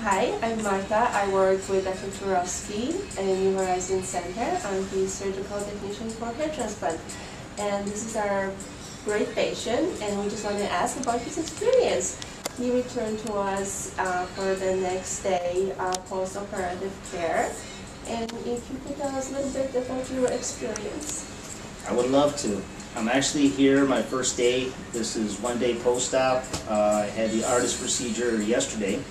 Hi, I'm Marta. I work with Dr. Turowski in New Horizon Center. I'm the surgical technician for hair transplant. And this is our great patient, and we just want to ask about his experience. He returned to us for the next day post-operative care. And if you could tell us a little bit about your experience. I would love to. I'm actually here my first day. This is one day post-op. I had the ARTAS procedure yesterday.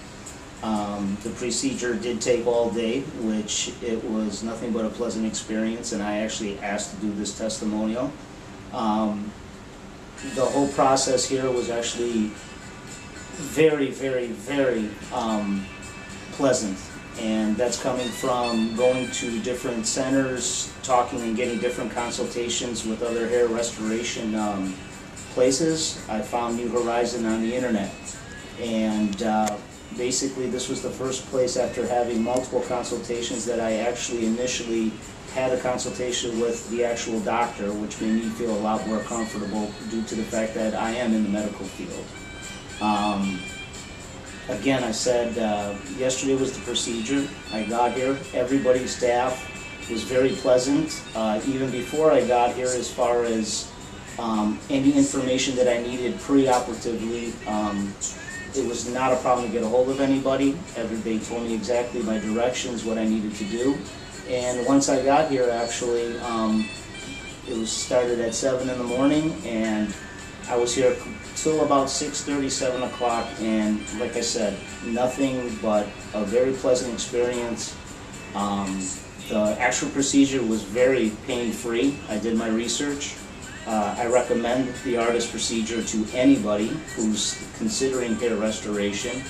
The procedure did take all day, which it was nothing but a pleasant experience, and I actually asked to do this testimonial. The whole process here was actually very, very, very pleasant. And that's coming from going to different centers, talking and getting different consultations with other hair restoration places. I found New Horizon on the internet, and basically this was the first place after having multiple consultations that I actually initially had a consultation with the actual doctor, which made me feel a lot more comfortable due to the fact that I am in the medical field. Again, I said yesterday was the procedure. I got here. Everybody's staff was very pleasant. Even before I got here, as far as any information that I needed pre-operatively, it was not a problem to get a hold of anybody. Everybody told me exactly my directions, what I needed to do. And once I got here, actually, it was started at 7 in the morning, and I was here till about 6:30, 7 o'clock, and like I said, nothing but a very pleasant experience. The actual procedure was very pain-free. I did my research. I recommend the ARTAS procedure to anybody who's considering hair restoration.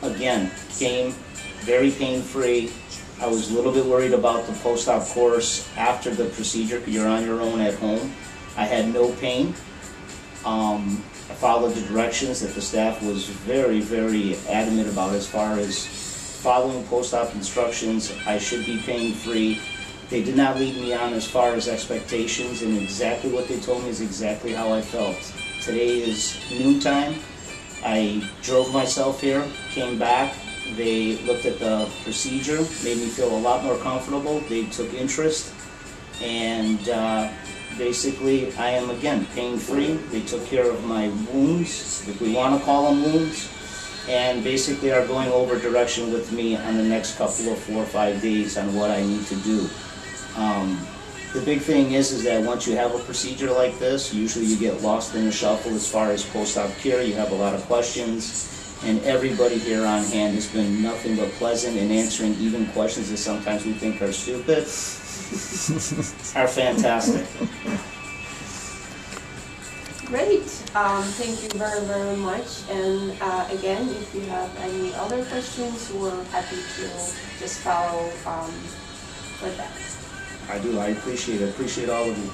Again, came very pain-free. I was a little bit worried about the post-op course after the procedure, because you're on your own at home. I had no pain. I followed the directions that the staff was very, very adamant about as far as following post-op instructions. I should be pain-free. They did not lead me on as far as expectations, and exactly what they told me is exactly how I felt. Today is noontime. I drove myself here, came back. They looked at the procedure, made me feel a lot more comfortable. They took interest, and basically, I am, again, pain-free. They took care of my wounds, if we want to call them wounds, and basically are going over direction with me on the next couple of 4 or 5 days on what I need to do. The big thing is that once you have a procedure like this, usually you get lost in the shuffle as far as post-op care. You have a lot of questions, and everybody here on hand has been nothing but pleasant in answering even questions that sometimes we think are stupid. Are fantastic. Great. Thank you very, very much. And again, if you have any other questions, we're happy to just follow with that. I do. I appreciate it. I appreciate all of you.